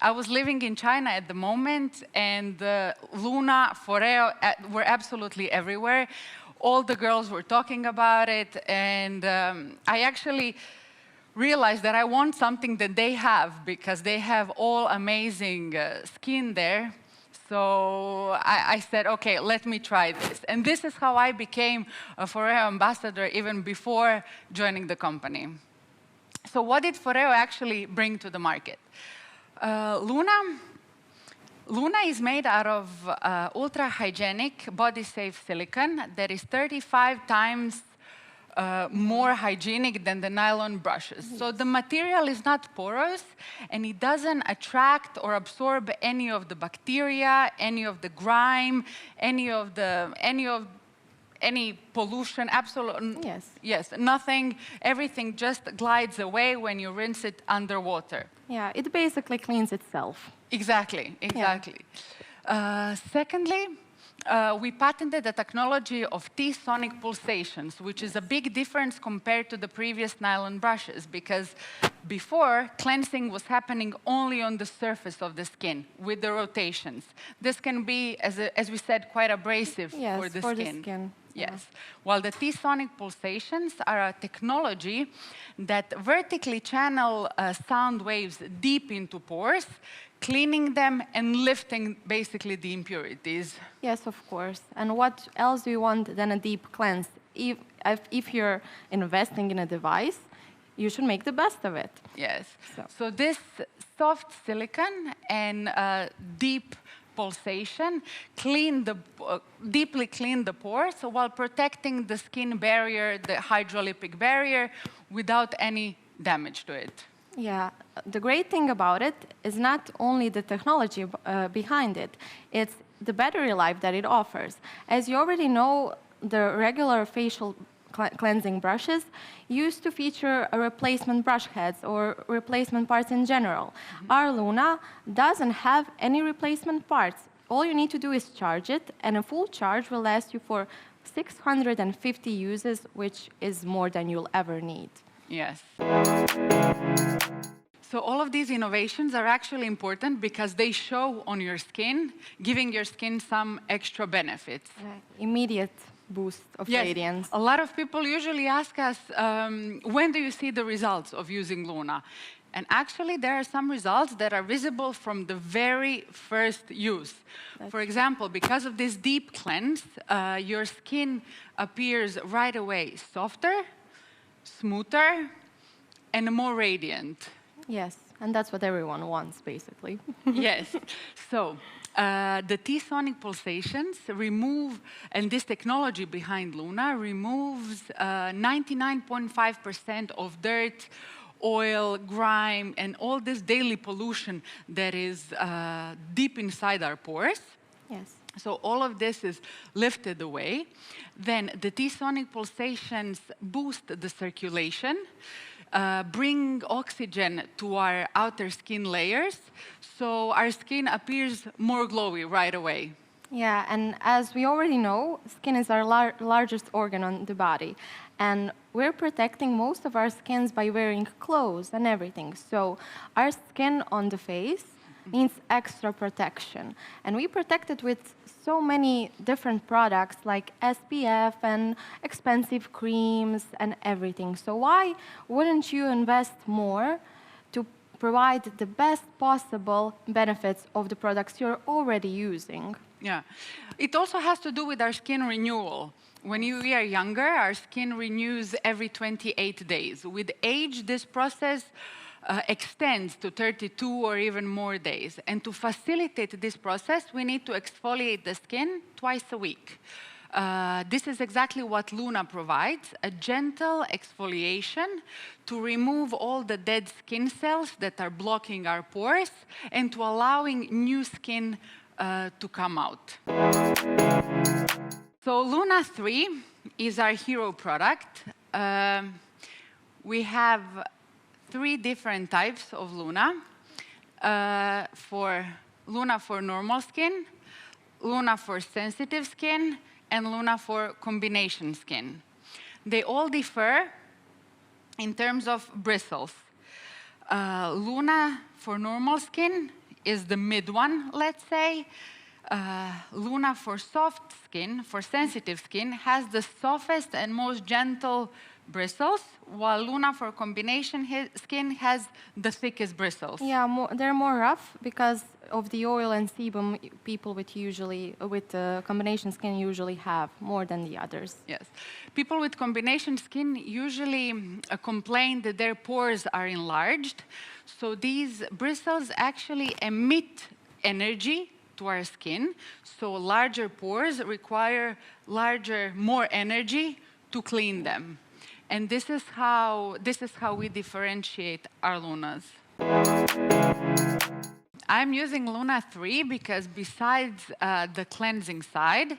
I was living in China at the moment, and Luna, FOREO were absolutely everywhere. All the girls were talking about it, and I actually realized that I want something that they have, because they have all amazing skin there. So I said, okay, let me try this. And this is how I became a FOREO ambassador even before joining the company. So what did FOREO actually bring to the market? Luna is made out of ultra-hygienic, body-safe silicone that is 35 times more hygienic than the nylon brushes. So the material is not porous, and it doesn't attract or absorb any of the bacteria, any of the grime, any pollution, absolutely. Yes. Yes, nothing. Everything just glides away when you rinse it underwater. Yeah, it basically cleans itself. Exactly. Secondly, we patented the technology of T-sonic pulsations, which is a big difference compared to the previous nylon brushes, because before, cleansing was happening only on the surface of the skin with the rotations. This can be, as we said, quite abrasive for the skin. Yes. While the T-sonic pulsations are a technology that vertically channel sound waves deep into pores, cleaning them and lifting basically the impurities. Yes, of course. And what else do you want than a deep cleanse? If you're investing in a device, you should make the best of it. Yes. So this soft silicone and deep pulsation deeply clean the pores while protecting the skin barrier, the hydrolipic barrier, without any damage to it. Yeah, the great thing about it is not only the technology behind it, it's the battery life that it offers. As you already know, the regular facial cleansing brushes used to feature a replacement brush heads or replacement parts in general. Our Luna doesn't have any replacement parts. All you need to do is charge it, and a full charge will last you for 650 uses, which is more than you'll ever need. Yes. So all of these innovations are actually important because they show on your skin, giving your skin some extra benefits. Immediate boost of radiance. A lot of people usually ask us, when do you see the results of using Luna? And actually, there are some results that are visible from the very first use. For example, because of this deep cleanse, your skin appears right away softer, smoother, and more radiant. Yes, and that's what everyone wants, basically. Yes. So the T-sonic pulsations remove, and this technology behind Luna removes 99.5% of dirt, oil, grime, and all this daily pollution that is deep inside our pores. Yes. So all of this is lifted away. Then the T-sonic pulsations boost the circulation, bring oxygen to our outer skin layers, so our skin appears more glowy right away. Yeah, and as we already know, skin is our largest organ on the body. And we're protecting most of our skins by wearing clothes and everything. So our skin on the face needs extra protection. And we protect it with so many different products like SPF and expensive creams and everything. So why wouldn't you invest more to provide the best possible benefits of the products you're already using? Yeah. It also has to do with our skin renewal. When we are younger, our skin renews every 28 days. With age, this process extends to 32 or even more days. And to facilitate this process, we need to exfoliate the skin twice a week. This is exactly what Luna provides, a gentle exfoliation to remove all the dead skin cells that are blocking our pores and to allowing new skin to come out. So Luna 3 is our hero product. We have 3 different types of Luna. for Luna for normal skin, Luna for sensitive skin, and Luna for combination skin. They all differ in terms of bristles. Luna for normal skin is the mid one, let's say. Luna for soft skin, for sensitive skin, has the softest and most gentle bristles, while Luna for combination skin has the thickest bristles. Yeah, they're more rough because of the oil and sebum people with combination skin usually have more than the others. Yes. People with combination skin usually complain that their pores are enlarged. So these bristles actually emit energy to our skin. So larger pores require more energy to clean them. And this is how we differentiate our Lunas. I'm using Luna 3 because besides the cleansing side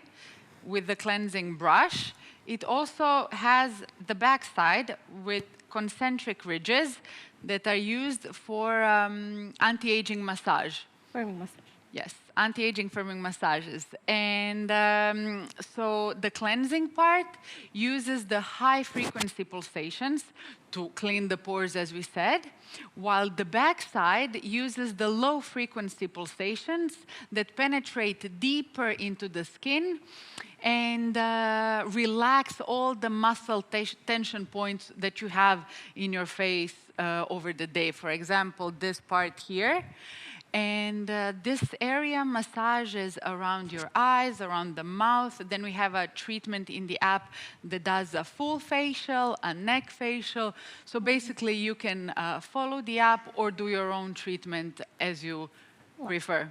with the cleansing brush, it also has the back side with concentric ridges that are used for anti-aging massage. Firming massage. Yes, anti-aging firming massages. And so the cleansing part uses the high-frequency pulsations to clean the pores, as we said, while the backside uses the low-frequency pulsations that penetrate deeper into the skin and relax all the muscle tension points that you have in your face over the day. For example, this part here. And this area massages around your eyes, around the mouth. Then we have a treatment in the app that does a full facial, a neck facial. So basically, you can follow the app or do your own treatment as you prefer.